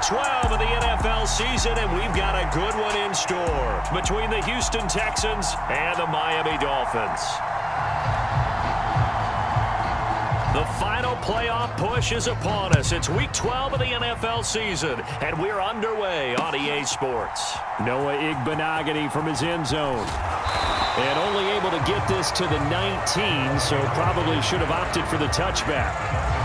12 of the NFL season, and we've got a good one in store between the Houston Texans and the Miami Dolphins. The final playoff push is upon us. It's Week 12 of the NFL season, and we're underway on EA Sports. Noah Igbenogany from his end zone. And only able to get this to the 19, so probably should have opted for the touchback.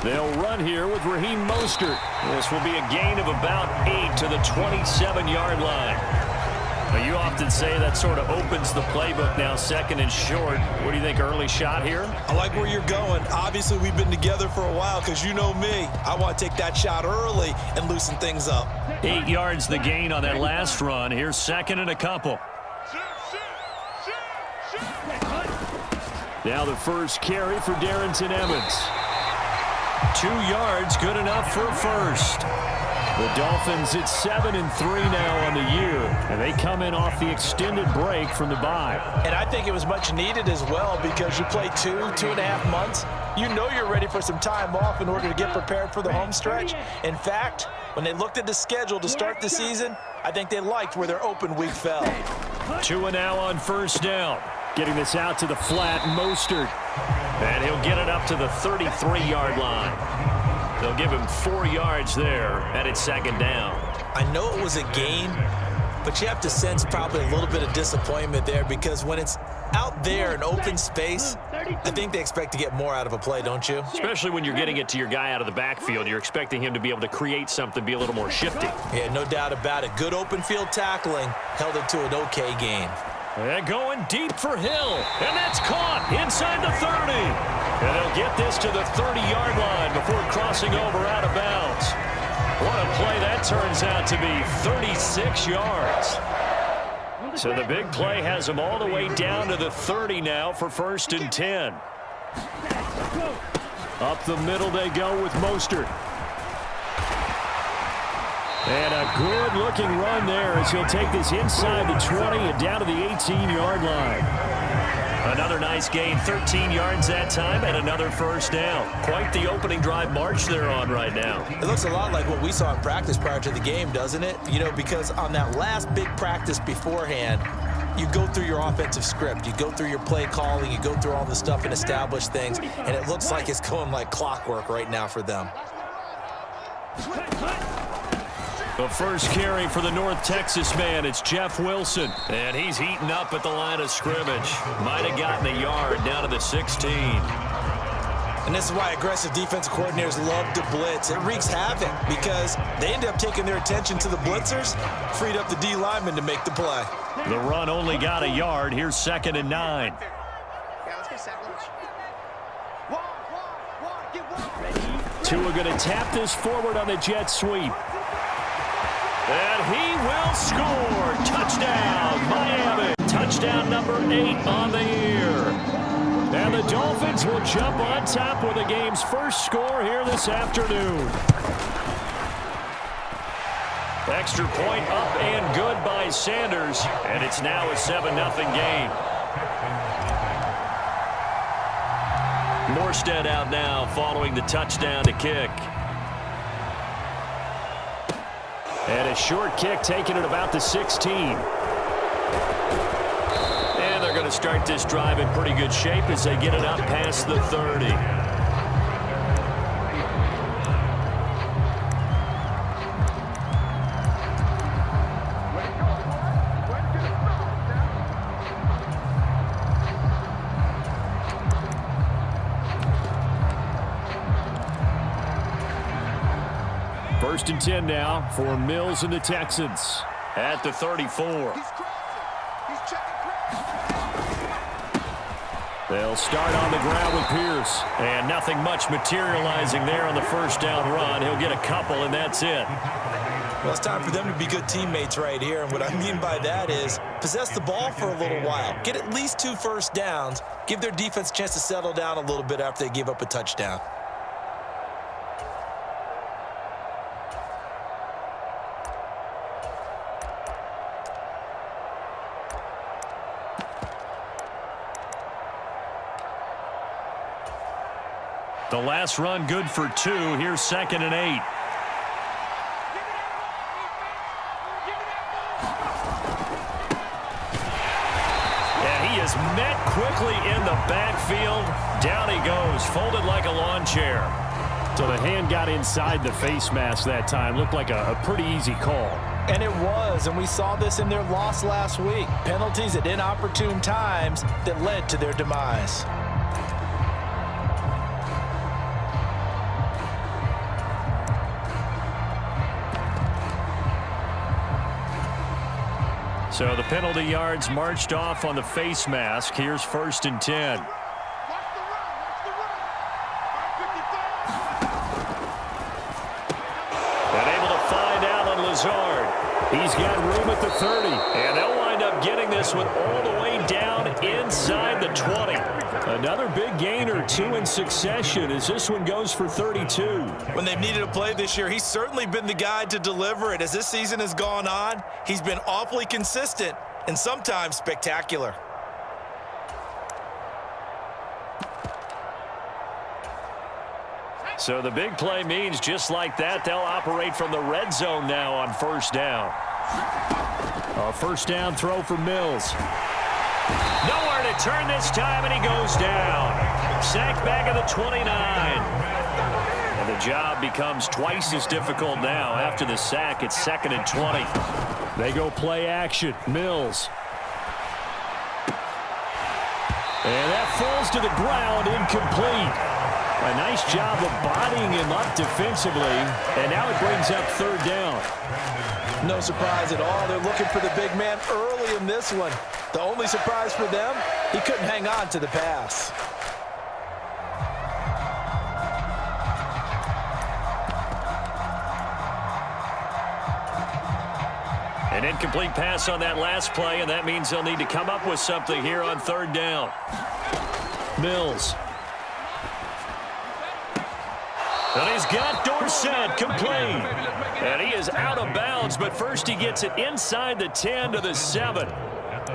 They'll run here with Raheem Mostert. This will be a gain of about 8 to the 27-yard line. Now, you often say that sort of opens the playbook now, second and short. What do you think, early shot here? I like where you're going. Obviously, we've been together for a while because you know me. I want to take that shot early and loosen things up. 8 yards the gain on that last run. Here's second and a couple. Now the first carry for Darrington Evans. 2 yards, good enough for a first. The Dolphins at 7-3 now on the year, and they come in off the extended break from the bye. And I think it was much needed as well because you play 2.5 months. You know you're ready for some time off in order to get prepared for the home stretch. In fact, when they looked at the schedule to start the season, I think they liked where their open week fell. 2 now on first down. Getting this out to the flat, Mostert. And he'll get it up to the 33-yard line. They'll give him 4 yards there, and it's second down. I know it was a gain, but you have to sense probably a little bit of disappointment there because when it's out there in open space, I think they expect to get more out of a play, don't you? Especially when you're getting it to your guy out of the backfield. You're expecting him to be able to create something, be a little more shifty. Yeah, no doubt about it. Good open field tackling held it to an okay gain. And going deep for Hill. And that's caught inside the 30. And they'll get this to the 30-yard line before crossing over out of bounds. What a play that turns out to be, 36 yards. So the big play has them all the way down to the 30 now for 1st and 10. Up the middle they go with Mostert. And a good-looking run there as he'll take this inside the 20 and down to the 18-yard line. Another nice gain, 13 yards that time, and another first down. Quite the opening drive march they're on right now. It looks a lot like what we saw in practice prior to the game, doesn't it? You know, because on that last big practice beforehand, you go through your offensive script. You go through your play calling. You go through all the stuff and establish things. And it looks like it's going like clockwork right now for them. The first carry for the North Texas man, it's Jeff Wilson. And he's heating up at the line of scrimmage. Might have gotten a yard down to the 16. And this is why aggressive defensive coordinators love to blitz. It wreaks havoc because they end up taking their attention to the blitzers, freed up the D lineman to make the play. The run only got a yard. Here's 2nd and 9. Tua going to tap this forward on the jet sweep. And he will score. Touchdown, Miami. Touchdown number 8 on the year. And the Dolphins will jump on top with the game's first score here this afternoon. Extra point up and good by Sanders. And it's now a 7-0 game. Morstead out now following the touchdown to kick. And a short kick taken at about the 16. And they're going to start this drive in pretty good shape as they get it up past the 30. First and 10 now for Mills and the Texans. At the 34. They'll start on the ground with Pierce. And nothing much materializing there on the first down run. He'll get a couple, and that's it. Well, it's time for them to be good teammates right here. And what I mean by that is possess the ball for a little while. Get at least 2 first downs. Give their defense a chance to settle down a little bit after they give up a touchdown. The last run good for 2. Here's 2nd and 8. And he is met quickly in the backfield. Down he goes, folded like a lawn chair. So the hand got inside the face mask that time. Looked like a pretty easy call. And it was, and we saw this in their loss last week. Penalties at inopportune times that led to their demise. So the penalty yards marched off on the face mask. Here's 1st and 10. And able to find Allen Lazard. He's got room at the 30. And they'll wind up getting this one all the way down inside the 20. Another big gain or 2 in succession as this one goes for 32. When they've needed a play this year, he's certainly been the guy to deliver it. As this season has gone on, he's been awfully consistent and sometimes spectacular. So the big play means just like that, they'll operate from the red zone now on 1st down. A 1st down throw for Mills. Nowhere to turn this time, and he goes down. Sacked back at the 29. And the job becomes twice as difficult now. After the sack, it's 2nd and 20. They go play action. Mills. And that falls to the ground, incomplete. A nice job of bodying him up defensively, and now it brings up 3rd down. No surprise at all. They're looking for the big man early in this one. The only surprise for them, he couldn't hang on to the pass. An incomplete pass on that last play, and that means they'll need to come up with something here on 3rd down. Mills. And he's got Dorsett complete. And he is out of bounds, but first he gets it inside the 10 to the 7.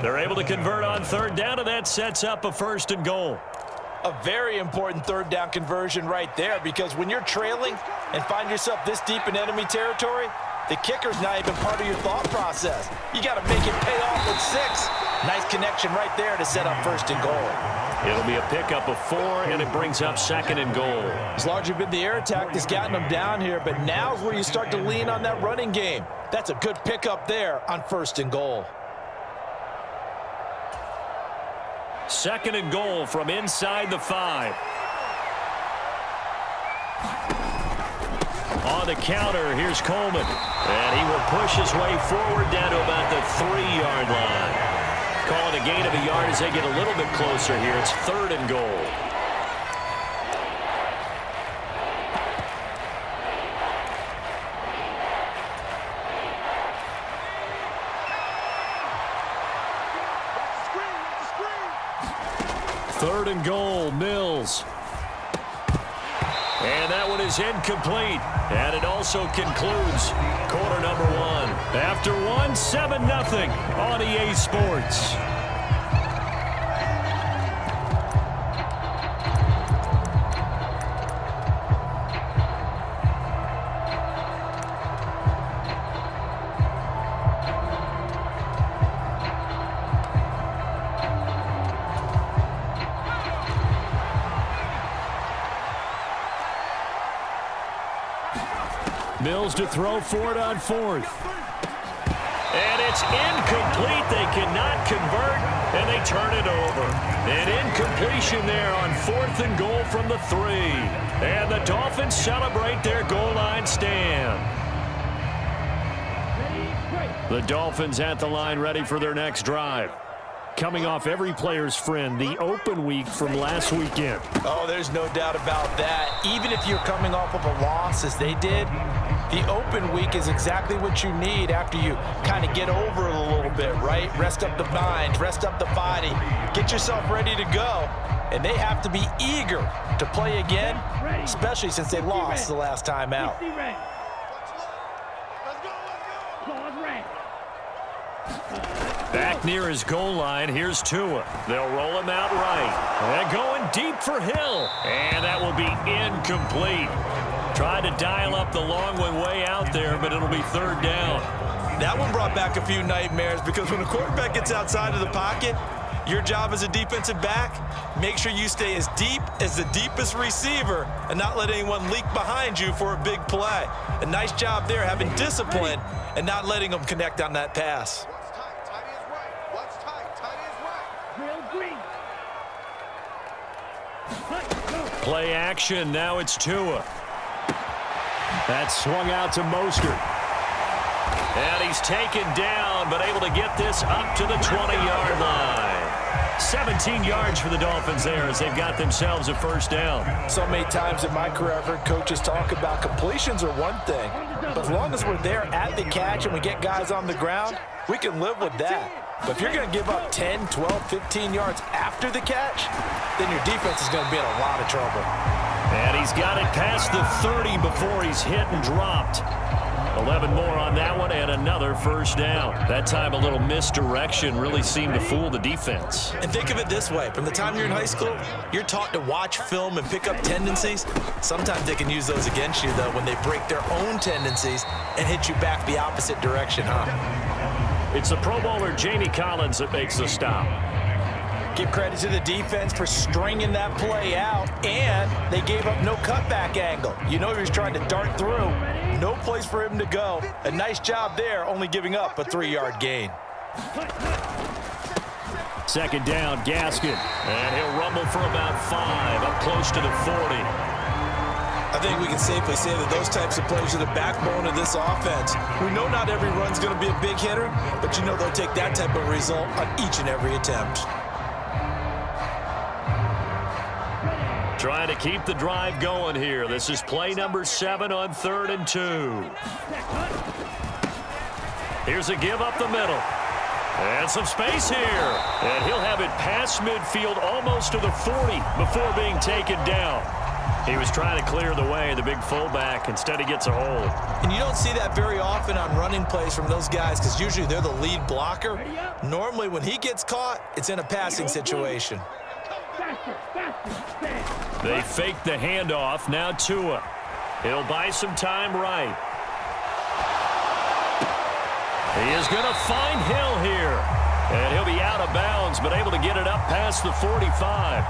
They're able to convert on 3rd down, and that sets up a 1st and goal. A very important 3rd down conversion right there, because when you're trailing and find yourself this deep in enemy territory, the kicker's not even part of your thought process. You got to make it pay off with 6. Nice connection right there to set up 1st and goal. It'll be a pickup of 4, and it brings up 2nd and goal. It's largely been the air attack that's gotten them down here, but now's where you start to lean on that running game. That's a good pickup there on 1st and goal. 2nd and goal from inside the 5. On the counter, here's Coleman. And he will push his way forward down to about the 3-yard line. Calling a gain of a yard as they get a little bit closer here. It's 3rd and goal. Third and goal, Mills. And that one is incomplete. And it also concludes quarter number 1. After 1, 7-0 on EA Sports. Mills to throw for it on 4th. And it's incomplete. They cannot convert, and they turn it over. An incompletion there on 4th and goal from the 3. And the Dolphins celebrate their goal line stand. The Dolphins at the line ready for their next drive. coming off every player's friend, the open week from last weekend. Oh, there's no doubt about that. Even if you're coming off of a loss as they did, the open week is exactly what you need after you kind of get over it a little bit, right? Rest up the mind, rest up the body, get yourself ready to go. And they have to be eager to play again, especially since they lost the last time out. Back near his goal line, here's Tua. They'll roll him out right. And going deep for Hill. And that will be incomplete. Tried to dial up the long one way out there, but it'll be third down. That one brought back a few nightmares because when the quarterback gets outside of the pocket, your job as a defensive back, make sure you stay as deep as the deepest receiver and not let anyone leak behind you for a big play. A nice job there having discipline and not letting them connect on that pass. Play action, now it's Tua. That's swung out to Mostert. And he's taken down, but able to get this up to the 20-yard line. 17 yards for the Dolphins there as they've got themselves a first down. So many times in my career I've heard coaches talk about completions are one thing, but as long as we're there at the catch and we get guys on the ground, we can live with that. But if you're going to give up 10, 12, 15 yards after the catch, then your defense is going to be in a lot of trouble. And he's got it past the 30 before he's hit and dropped. 11 more on that one and another first down. That time a little misdirection really seemed to fool the defense. And think of it this way. From the time you're in high school, you're taught to watch film and pick up tendencies. Sometimes they can use those against you, though, when they break their own tendencies and hit you back the opposite direction, huh? It's the Pro Bowler Jamie Collins that makes the stop. Give credit to the defense for stringing that play out, and they gave up no cutback angle. You know he was trying to dart through. No place for him to go. A nice job there, only giving up a 3-yard gain. Second down, Gaskin. And he'll rumble for about 5, up close to the 40. I think we can safely say that those types of plays are the backbone of this offense. We know not every run's going to be a big hitter, but you know they'll take that type of result on each and every attempt. Trying to keep the drive going here. This is play number 7 on 3rd and 2. Here's a give up the middle. And some space here. And he'll have it past midfield almost to the 40 before being taken down. He was trying to clear the way, the big fullback. Instead, he gets a hold. And you don't see that very often on running plays from those guys because usually they're the lead blocker. Normally, when he gets caught, it's in a passing situation. They fake the handoff. Now Tua. He'll buy some time right. He is going to find Hill here. And he'll be out of bounds, but able to get it up past the 45.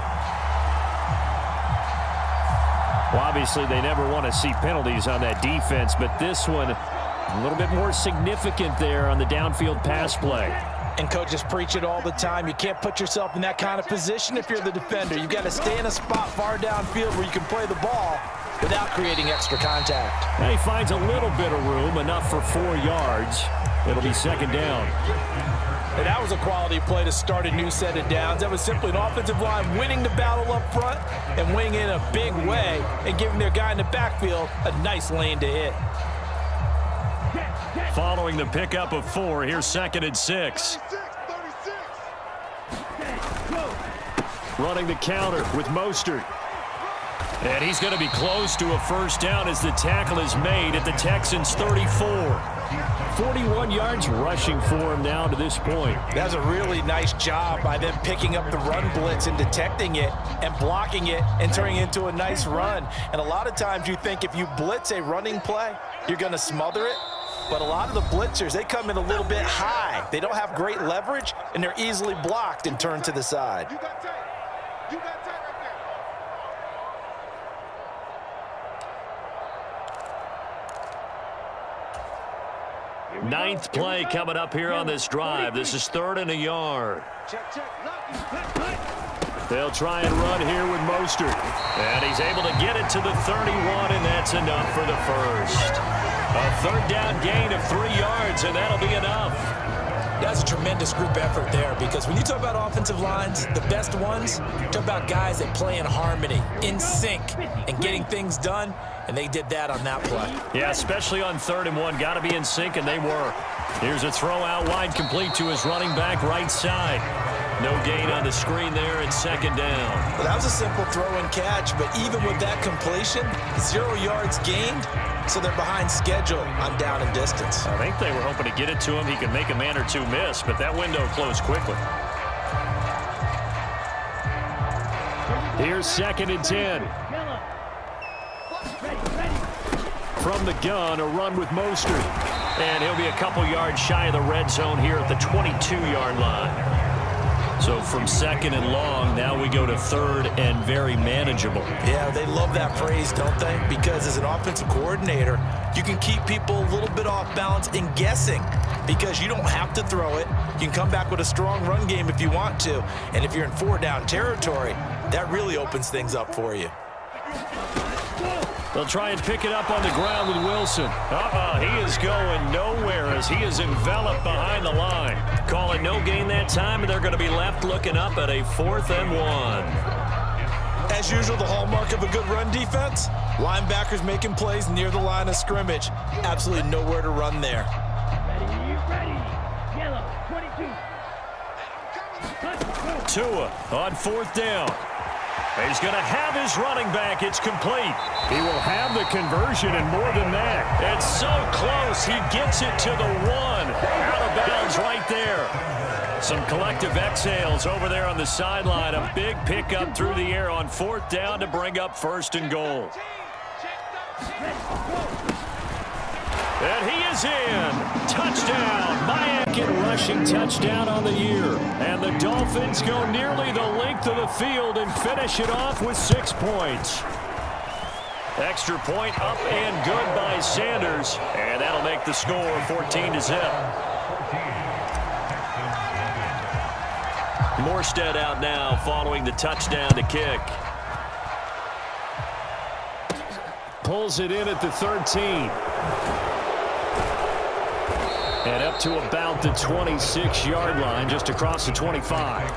Well, obviously, they never want to see penalties on that defense, but this one a little bit more significant there on the downfield pass play. And coaches preach it all the time. You can't put yourself in that kind of position if you're the defender. You've got to stay in a spot far downfield where you can play the ball without creating extra contact. And he finds a little bit of room, enough for 4 yards. It'll be second down. And that was a quality play to start a new set of downs. That was simply an offensive line winning the battle up front and winning in a big way and giving their guy in the backfield a nice lane to hit. Following the pickup of 4, here's 2nd and 6. Running the counter with Mostert. And he's going to be close to a first down as the tackle is made at the Texans' 34. 41 yards rushing for him now to this point. That's a really nice job by them picking up the run blitz and detecting it and blocking it and turning it into a nice run. And a lot of times you think if you blitz a running play, you're going to smother it. But a lot of the blitzers, they come in a little bit high. They don't have great leverage, and they're easily blocked and turned to the side. You got time. You got time right there. Ninth play coming up here on this drive. This is 3rd and a yard. They'll try and run here with Mostert. And he's able to get it to the 31, and that's enough for the first. A 3rd down gain of 3 yards, and that'll be enough. That's a tremendous group effort there, because when you talk about offensive lines, the best ones, talk about guys that play in harmony, in sync, and getting things done, and they did that on that play. Yeah, especially on 3rd and 1. Got to be in sync, and they were. Here's a throw out wide, complete to his running back right side. No gain on the screen there at 2nd down. Well, that was a simple throw and catch, but even with that completion, 0 yards gained, so they're behind schedule on down and distance. I think they were hoping to get it to him. He could make a man or two miss, but that window closed quickly. Here's 2nd and 10. From the gun, a run with Mostert. And he'll be a couple yards shy of the red zone here at the 22-yard line. So from 2nd and long, now we go to 3rd and very manageable. Yeah, they love that phrase, don't they? Because as an offensive coordinator, you can keep people a little bit off balance in guessing, because you don't have to throw it. You can come back with a strong run game if you want to. And if you're in 4-down territory, that really opens things up for you. They'll try and pick it up on the ground with Wilson. He is going nowhere as he is enveloped behind the line. Call it no gain that time, and they're going to be left looking up at a 4th and 1. As usual, the hallmark of a good run defense, linebackers making plays near the line of scrimmage. Absolutely nowhere to run there. Ready. Yellow, 22. Tua on 4th down. He's going to have his running back. It's complete. He will have the conversion and more than that. It's so close. He gets it to the 1. Out of bounds right there. Some collective exhales over there on the sideline. A big pickup through the air on 4th down to bring up 1st and goal. And he is in. Touchdown. Mayankin rushing touchdown on the year. And the Dolphins go nearly the length of the field and finish it off with 6 points. Extra point up and good by Sanders. And that'll make the score 14-0. Morstead out now following the touchdown to kick. Pulls it in at the 13. And up to about the 26-yard line, just across the 25.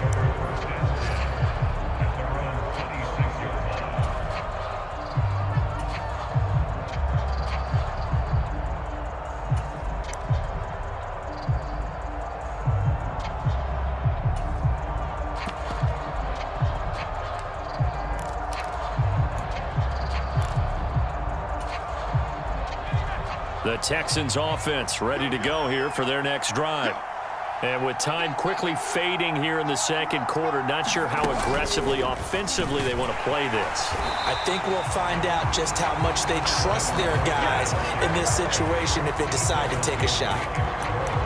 The Texans offense ready to go here for their next drive. And with time quickly fading here in the 2nd quarter, not sure how aggressively, offensively they want to play this. I think we'll find out just how much they trust their guys in this situation if they decide to take a shot.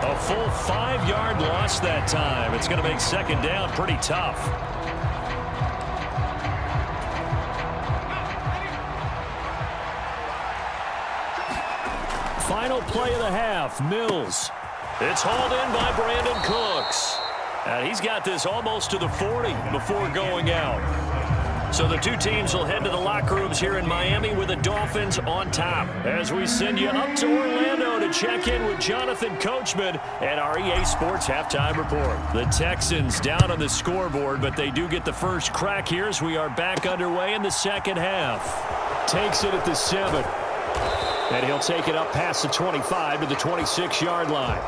A full 5-yard loss that time. It's going to make 2nd down pretty tough. Final play of the half, Mills. It's hauled in by Brandon Cooks. And he's got this almost to the 40 before going out. So the two teams will head to the locker rooms here in Miami with the Dolphins on top. As we send you up to Orlando to check in with Jonathan Coachman and our EA Sports Halftime Report. The Texans down on the scoreboard, but they do get the first crack here as we are back underway in the 2nd half. Takes it at the 7. And he'll take it up past the 25 to the 26-yard line.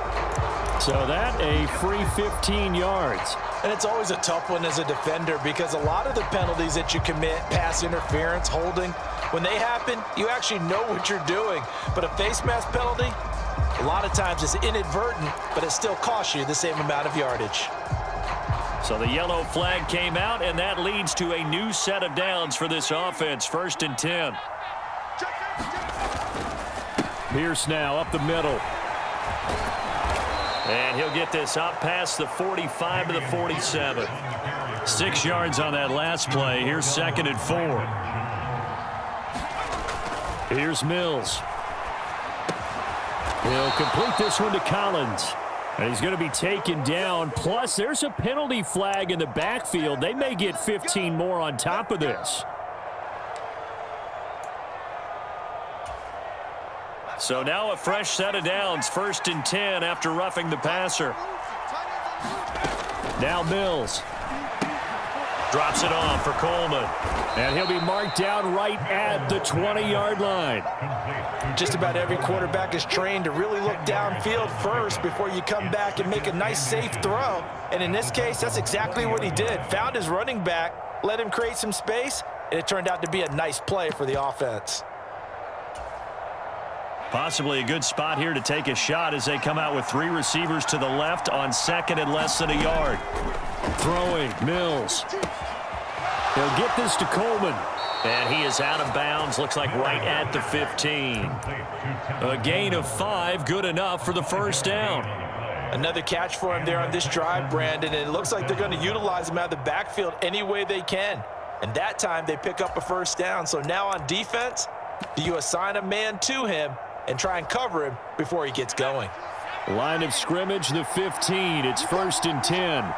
So that a free 15 yards. And it's always a tough one as a defender, because a lot of the penalties that you commit, pass interference, holding, when they happen, you actually know what you're doing. But a face mask penalty, a lot of times it's inadvertent, but it still costs you the same amount of yardage. So the yellow flag came out, and that leads to a new set of downs for this offense. 1st and 10. Pierce now up the middle. And he'll get this up past the 45 to the 47. 6 yards on that last play. Here's 2nd and 4. Here's Mills. He'll complete this one to Collins. And he's going to be taken down. Plus, there's a penalty flag in the backfield. They may get 15 more on top of this. So now a fresh set of downs, 1st and 10 after roughing the passer. Now Mills. Drops it off for Coleman. And he'll be marked down right at the 20-yard line. Just about every quarterback is trained to really look downfield first before you come back and make a nice, safe throw. And in this case, that's exactly what he did. Found his running back, let him create some space, and it turned out to be a nice play for the offense. Possibly a good spot here to take a shot as they come out with 3 receivers to the left on second and less than a yard. Throwing, Mills. He'll get this to Coleman. And he is out of bounds, looks like right at the 15. A gain of 5, good enough for the first down. Another catch for him there on this drive, Brandon, and it looks like they're going to utilize him out of the backfield any way they can. And that time they pick up a first down. So now on defense, do you assign a man to him and try and cover him before he gets going? Line of scrimmage, the 15. It's 1st and 10.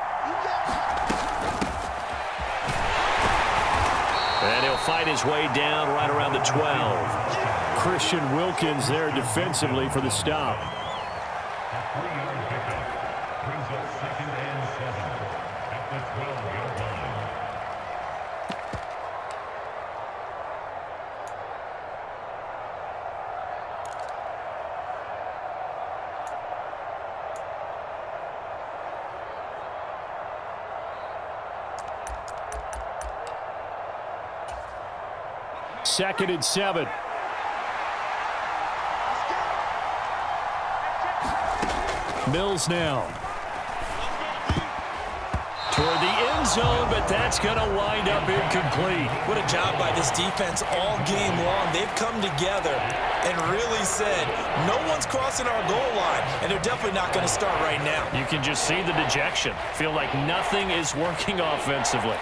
And he'll fight his way down right around the 12. Christian Wilkins there defensively for the stop. Brings up 2nd and 7 at the 12-yard line. Second and 7. Mills now. Toward the end zone, but that's going to wind up incomplete. What a job by this defense all game long. They've come together and really said, no one's crossing our goal line, and they're definitely not going to start right now. You can just see the dejection. Feel like nothing is working offensively.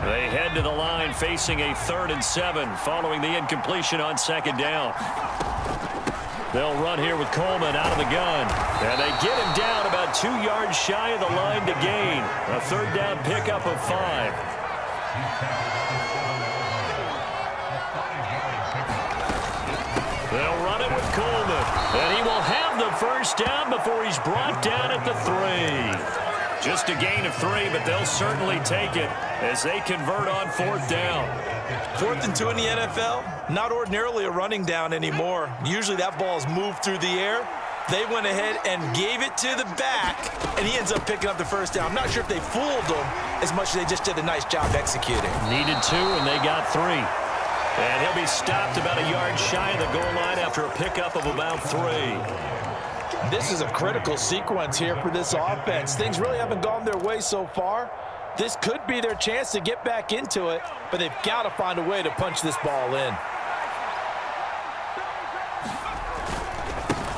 They head to the line facing a 3rd and 7 following the incompletion on 2nd down. They'll run here with Coleman out of the gun. And they get him down about 2 yards shy of the line to gain. A 3rd down pickup of 5. They'll run it with Coleman. And he will have the first down before he's brought down at the 3. Just a gain of 3, but they'll certainly take it as they convert on 4th down. 4th and 2 in the NFL, not ordinarily a running down anymore. Usually that ball is moved through the air. They went ahead and gave it to the back, and he ends up picking up the first down. I'm not sure if they fooled him as much as they just did a nice job executing. Needed 2, and they got 3. And he'll be stopped about a yard shy of the goal line after a pickup of about 3. This is a critical sequence here for this offense. Things really haven't gone their way so far. This could be their chance to get back into it, but they've got to find a way to punch this ball in.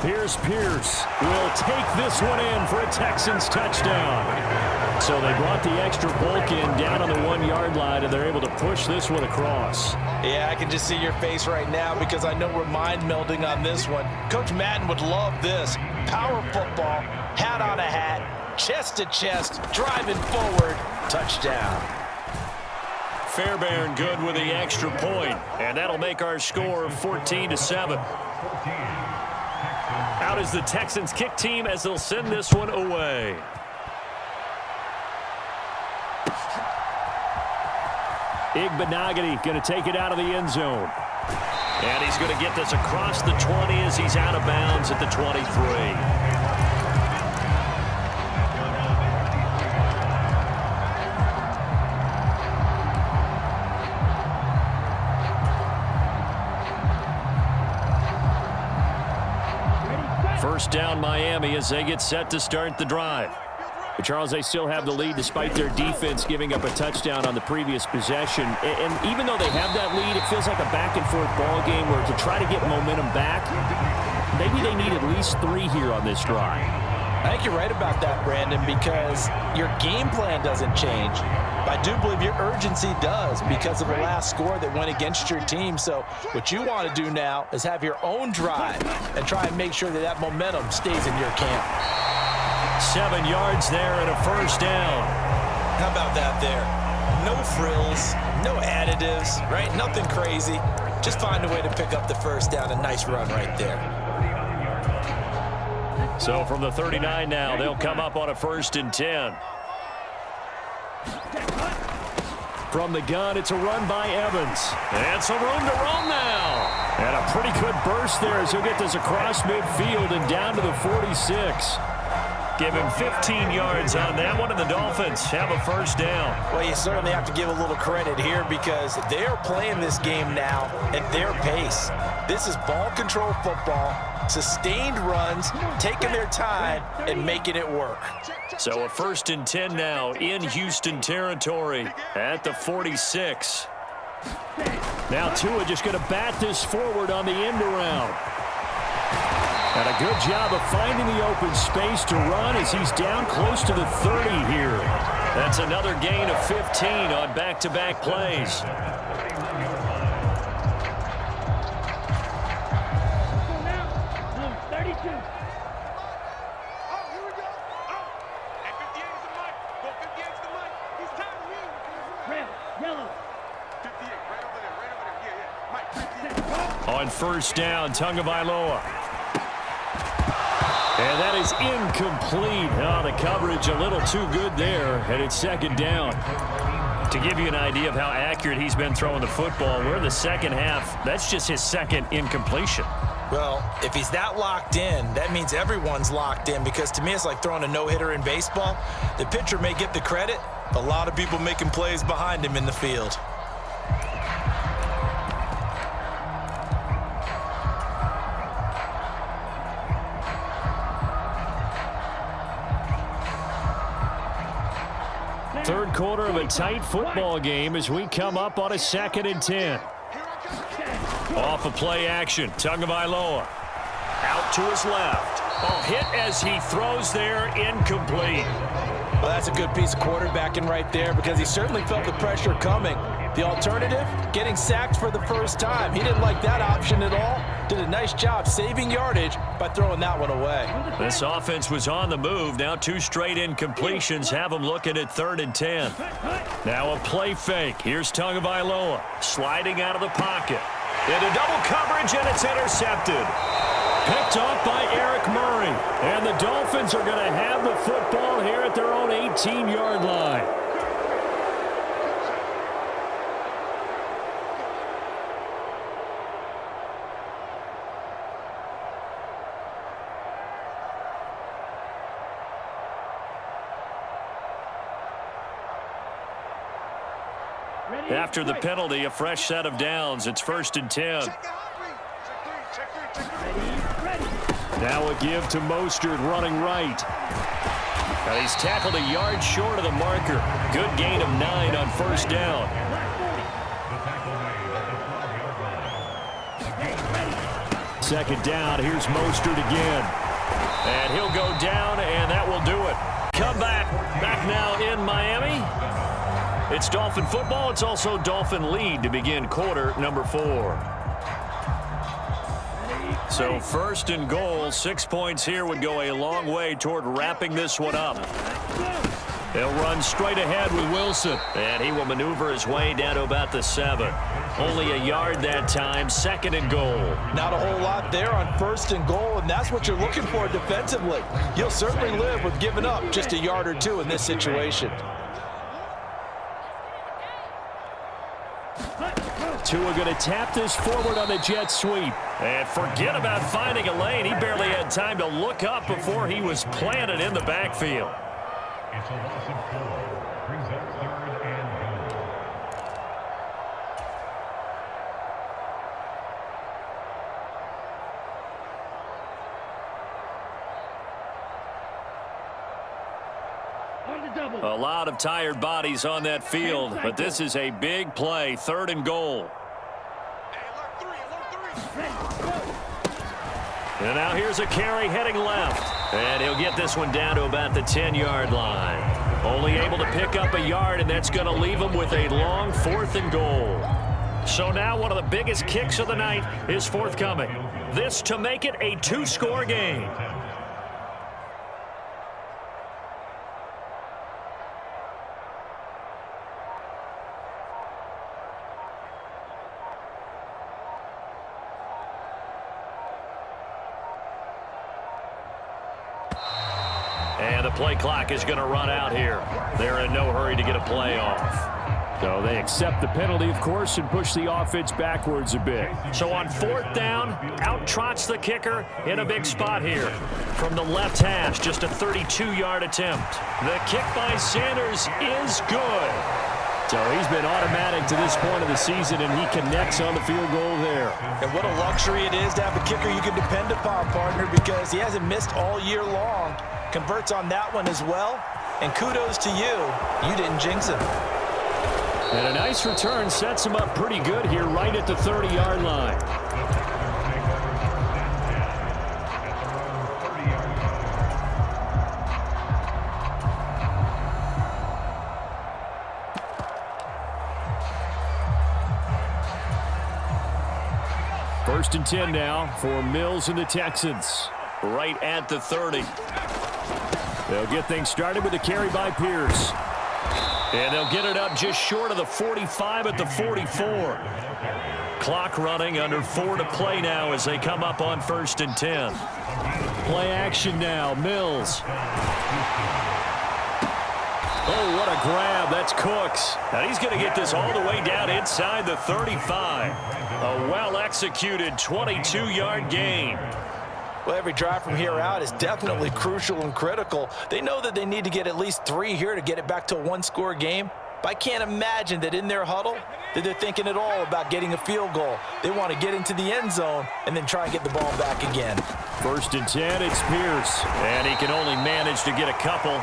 Here's Pierce. Will take this one in for a Texans touchdown. So they brought the extra bulk in down on the 1-yard line, and they're able to push this one across. Yeah, I can just see your face right now because I know we're mind melding on this one. Coach Madden would love this. Power football, hat on a hat, chest to chest, driving forward, touchdown. Fairbairn good with the extra point, and that'll make our score 14-7. Out is the Texans kick team as they'll send this one away. Igbenogany going to take it out of the end zone. And he's going to get this across the 20 as he's out of bounds at the 23. First down Miami as they get set to start the drive. But Charles, they still have the lead despite their defense giving up a touchdown on the previous possession. And even though they have that lead, it feels like a back-and-forth ball game where to try to get momentum back, maybe they need at least 3 here on this drive. I think you're right about that, Brandon, because your game plan doesn't change. But I do believe your urgency does because of the last score that went against your team. So what you want to do now is have your own drive and try and make sure that that momentum stays in your camp. 7 yards there and a first down. How about that there? No frills, no additives, right? Nothing crazy. Just find a way to pick up the first down. A nice run right there. So from the 39 now, they'll come up on a 1st and 10. From the gun, it's a run by Evans. And some room to roam now. And a pretty good burst there as he'll get this across midfield and down to the 46. Give him 15 yards on that one, and the Dolphins have a 1st down. Well, you certainly have to give a little credit here because they are playing this game now at their pace. This is ball control football, sustained runs, taking their time, and making it work. So a 1st and 10 now in Houston territory at the 46. Now Tua just going to bat this forward on the end around. And a good job of finding the open space to run as he's down close to the 30 here. That's another gain of 15 on back-to-back plays. On 1st down, Tagovailoa. And that is incomplete. Oh, the coverage a little too good there, and it's 2nd down. To give you an idea of how accurate he's been throwing the football, we're in the 2nd half. That's just his 2nd incompletion. Well, if he's that locked in, that means everyone's locked in because to me it's like throwing a no-hitter in baseball. The pitcher may get the credit, a lot of people making plays behind him in the field. Third quarter of a tight football game as we come up on a 2nd and 10. Off of play action, Tagovailoa. Out to his left. Oh, hit as he throws there, incomplete. Well, that's a good piece of quarterbacking right there because he certainly felt the pressure coming. The alternative, getting sacked for the 1st time. He didn't like that option at all. Did a nice job saving yardage by throwing that one away. This offense was on the move. Now 2 straight incompletions have them looking at 3rd and 10. Now a play fake. Here's Tagovailoa sliding out of the pocket. Into double coverage, and it's intercepted. Picked off by Eric Murray. And the Dolphins are going to have the football here at their own 18-yard line. After the penalty, a fresh set of downs. It's 1st and 10. Now a give to Mostert running right. Now he's tackled a yard short of the marker. Good gain of 9 on 1st down. 2nd down. Here's Mostert again. And he'll go down, and that will do it. Come back now in Miami. It's Dolphin football. It's also Dolphin lead to begin quarter number 4. So 1st and goal, 6 points here would go a long way toward wrapping this one up. They'll run straight ahead with Wilson, and he will maneuver his way down to about the 7. Only a yard that time, 2nd and goal. Not a whole lot there on 1st and goal, and that's what you're looking for defensively. You'll certainly live with giving up just a yard or 2 in this situation. Tua going to tap this forward on the jet sweep. And forget about finding a lane. He barely had time to look up before he was planted in the backfield. It's a loss of 4. Brings up 3rd and goal. A lot of tired bodies on that field, but this is a big play, 3rd and goal. And now here's a carry heading left. And he'll get this one down to about the 10-yard line. Only able to pick up a yard, and that's going to leave him with a long 4th and goal. So now one of the biggest kicks of the night is forthcoming. This to make it a 2-score game. And the play clock is going to run out here. They're in no hurry to get a play off. So they accept the penalty, of course, and push the offense backwards a bit. So on 4th down, out trots the kicker in a big spot here. From the left hash, just a 32-yard attempt. The kick by Sanders is good. So he's been automatic to this point of the season, and he connects on the field goal there. And what a luxury it is to have a kicker you can depend upon, partner, because he hasn't missed all year long. Converts on that one as well. And kudos to you. You didn't jinx him. And a nice return sets him up pretty good here right at the 30-yard line. First and 10 now for Mills and the Texans. Right at the 30. They'll get things started with a carry by Pierce. And they'll get it up just short of the 45 at the 44. Clock running, under 4 to play now as they come up on 1st and 10. Play action now, Mills. Oh, what a grab. That's Cooks. Now he's going to get this all the way down inside the 35. A well-executed 22-yard gain. Well, every drive from here out is definitely crucial and critical. They know that they need to get at least 3 here to get it back to a 1-score game. But I can't imagine that in their huddle that they're thinking at all about getting a field goal. They want to get into the end zone and then try and get the ball back again. 1st and 10, it's Pierce. And he can only manage to get a couple.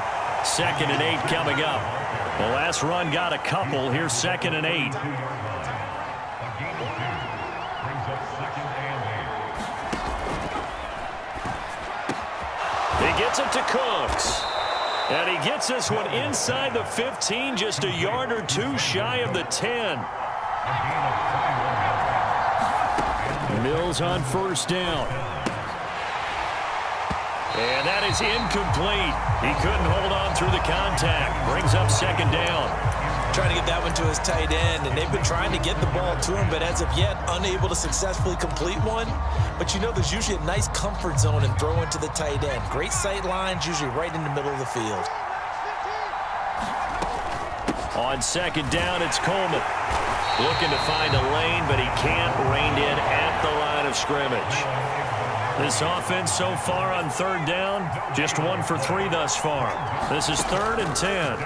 2nd and 8 coming up. The last run got a couple. Here's 2nd and 8. He gets it to Cooks. And he gets this one inside the 15, just a yard or 2 shy of the 10. Mills on 1st down. And that is incomplete. He couldn't hold on through the contact. Brings up 2nd down. Trying to get that one to his tight end, and they've been trying to get the ball to him, but as of yet, unable to successfully complete one. But you know, there's usually a nice comfort zone in throwing to the tight end. Great sight lines, usually right in the middle of the field. On 2nd down, it's Coleman. Looking to find a lane, but he can't. Reined in at the line of scrimmage. This offense so far on 3rd down, just 1 for 3 thus far. This is 3rd and 10.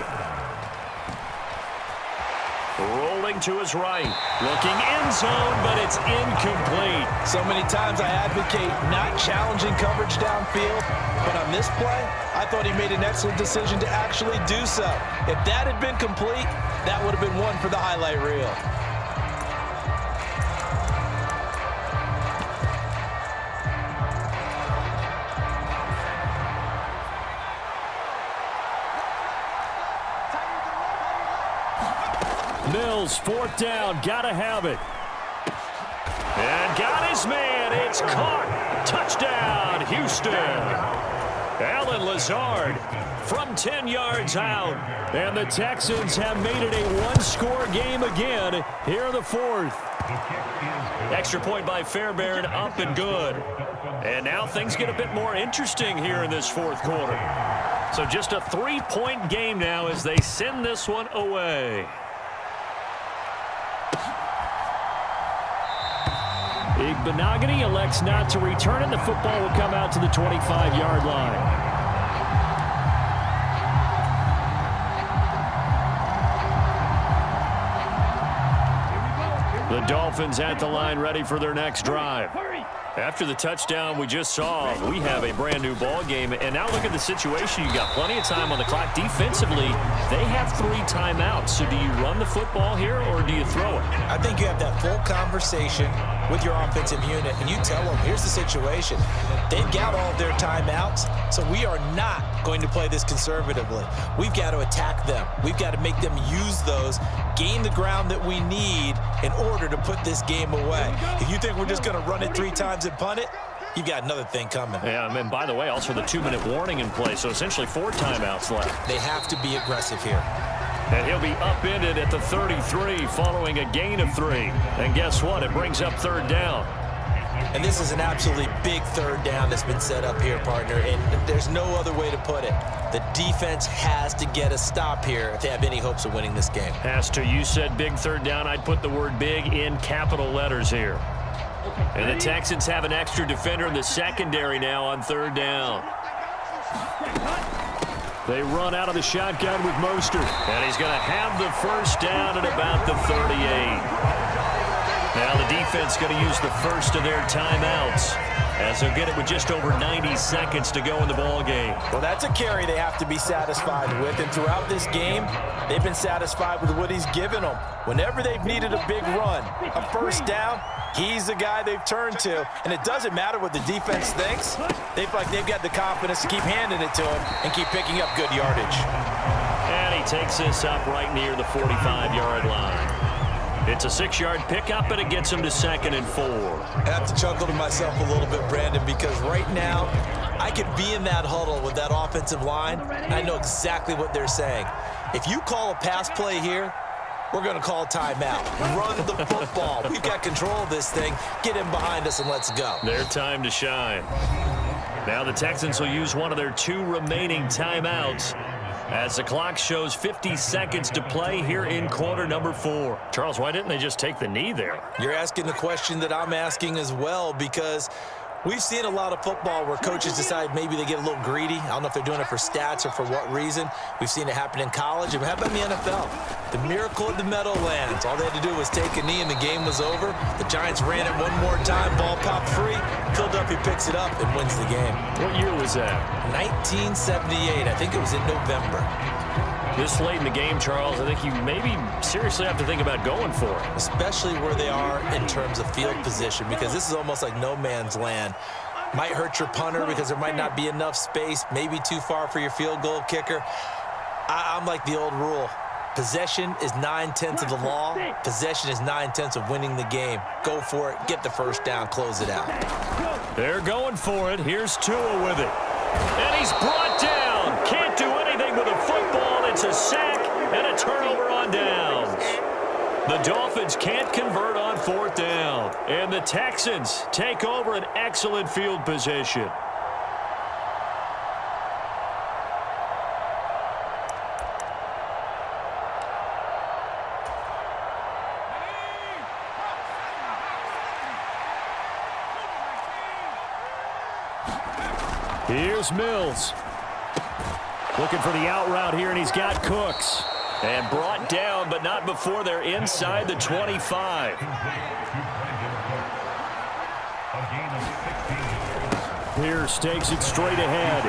Rolling to his right. Looking end zone, but it's incomplete. So many times I advocate not challenging coverage downfield, but on this play, I thought he made an excellent decision to actually do so. If that had been complete, that would have been one for the highlight reel. Mills, 4th down, gotta have it. And got his man. It's caught. Touchdown, Houston. Alan Lazard from 10 yards out. And the Texans have made it a 1-score game again here in the 4th. Extra point by Fairbairn, up and good. And now things get a bit more interesting here in this 4th quarter. So just a 3-point game now as they send this one away. Benogany elects not to return it. The football will come out to the 25-yard line. The Dolphins at the line, ready for their next drive. After the touchdown we just saw, we have a brand new ball game. And now look at the situation. You got plenty of time on the clock. Defensively, they have 3 timeouts. So do you run the football here or do you throw it? I think you have that full conversation with your offensive unit, and you tell them, here's the situation. They've got all of their timeouts, so we are not going to play this conservatively. We've got to attack them. We've got to make them use those, gain the ground that we need in order to put this game away. If you think we're just going to run it 3 times and punt it, you've got another thing coming. Yeah, and by the way, also the 2-minute warning in play, so essentially 4 timeouts left. They have to be aggressive here. And he'll be upended at the 33 following a gain of 3. And guess what? It brings up 3rd down. And this is an absolutely big third down that's been set up here, partner, and there's no other way to put it. The defense has to get a stop here if they have any hopes of winning this game. Pastor, you said big third down. I'd put the word big in capital letters here. And the Texans have an extra defender in the secondary now on third down. They run out of the shotgun with Mostert. And he's going to have the first down at about the 38. Now the defense going to use the first of their timeouts as they'll get it with just over 90 seconds to go in the ball game. Well, that's a carry they have to be satisfied with, and throughout this game, they've been satisfied with what he's given them. Whenever they've needed a big run, a first down, he's the guy they've turned to, and it doesn't matter what the defense thinks. They feel like they've got the confidence to keep handing it to him and keep picking up good yardage. And he takes this up right near the 45-yard line. It's a 6-yard pickup, and it gets him to 2nd and 4. I have to chuckle to myself a little bit, Brandon, because right now I could be in that huddle with that offensive line, and I know exactly what they're saying. If you call a pass play here, we're going to call timeout. Run the football. We've got control of this thing. Get him behind us and let's go. Their time to shine. Now the Texans will use one of their 2 remaining timeouts as the clock shows 50 seconds to play here in quarter number 4. Charles, why didn't they just take the knee there? You're asking the question that I'm asking as well, because we've seen a lot of football where coaches decide maybe they get a little greedy. I don't know if they're doing it for stats or for what reason. We've seen it happen in college. And how about in the NFL? The miracle of the Meadowlands. All they had to do was take a knee and the game was over. The Giants ran it one more time. Ball popped free. Philadelphia picks it up and wins the game. What year was that? 1978. I think it was in November. This late in the game, Charles, I think you maybe seriously have to think about going for it. Especially where they are in terms of field position, because this is almost like no man's land. Might hurt your punter because there might not be enough space, maybe too far for your field goal kicker. I'm like the old rule. Possession is 9/10 of the law. Possession is 9/10 of winning the game. Go for it. Get the first down. Close it out. They're going for it. Here's Tua with it. And he's brought down. Can't do anything with a football. It's a sack and a turnover on downs. The Dolphins can't convert on 4th down. And the Texans take over an excellent field position. Here's Mills. Looking for the out route here, and he's got Cooks. And brought down, but not before they're inside the 25. Pierce takes it straight ahead.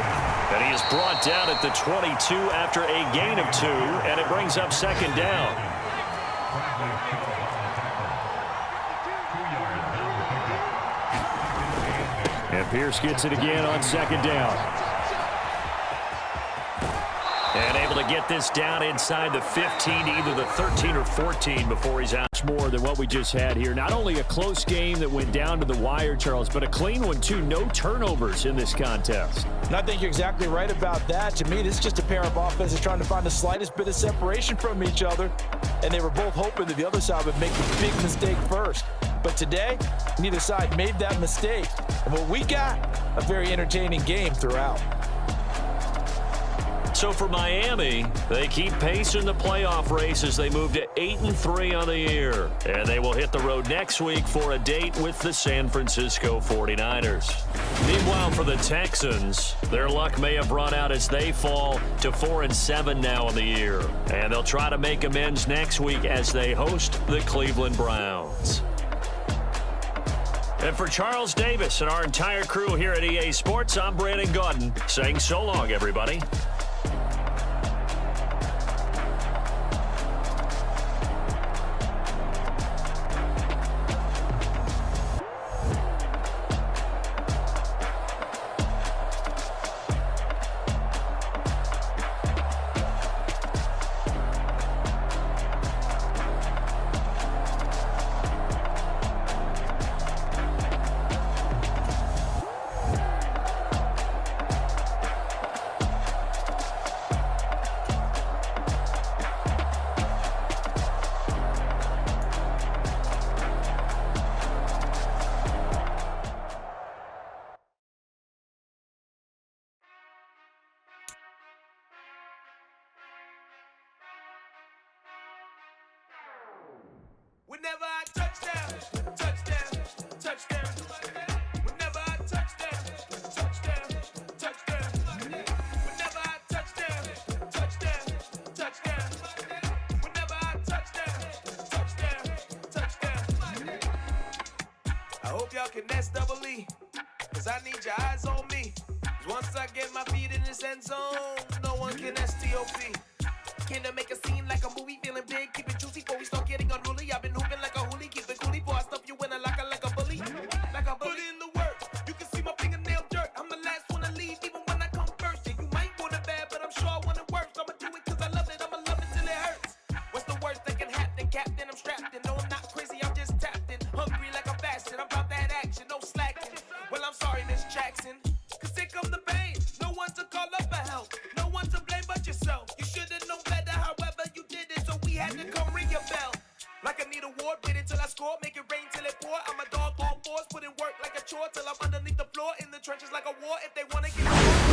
And he is brought down at the 22 after a gain of 2, and it brings up 2nd down. And Pierce gets it again on 2nd down. And able to get this down inside the 15 to either the 13 or 14 before he's out. More than what we just had here. Not only a close game that went down to the wire, Charles, but a clean one, too. No turnovers in this contest. And I think you're exactly right about that. To me, this is just a pair of offenses trying to find the slightest bit of separation from each other. And they were both hoping that the other side would make the big mistake first. But today, neither side made that mistake. And what we got, a very entertaining game throughout. So for Miami, they keep pace in the playoff race as they move to 8-3 on the year. And they will hit the road next week for a date with the San Francisco 49ers. Meanwhile, for the Texans, their luck may have run out as they fall to 4-7 now in the year. And they'll try to make amends next week as they host the Cleveland Browns. And for Charles Davis and our entire crew here at EA Sports, I'm Brandon Gaudin saying so long, everybody. Whenever I touchdown, touchdown, touchdown. Whenever I touchdown, touchdown, touchdown. Whenever I touchdown, touchdown, touchdown. Whenever I touchdown, touchdown, touchdown. I hope y'all can nest double E, cause I need your eyes on me. Cause once I get my feet in this end zone, no one can STOP. Can to make a scene like a movie, feeling big, keep it juicy before we start getting unruly. I've been hooping like a hoolie, keep it coolie before I stuff you in a locker like a bully. Like a bully. Put in the work, you can see my fingernail dirt. I'm the last one to leave, even when I come first. And you might want it bad, but I'm sure I want it worse. I'ma do it cause I love it, I'ma love it till it hurts. What's the worst that can happen, Captain? I'm strapped in, no I'm not crazy, I'm just tapped in. Hungry like I'm fasting, I'm about that action, no slacking. Well I'm sorry Miss Jackson, cause here come the pain. No one to call up for help, no one to blame but yourself. You should've known better, however you did it, so we had to come ring your bell. Like I need a award, wait until I score, make it rain till it pour. I'm a dog on force, put in work like a chore till I'm underneath the floor, in the trenches like a war. If they wanna get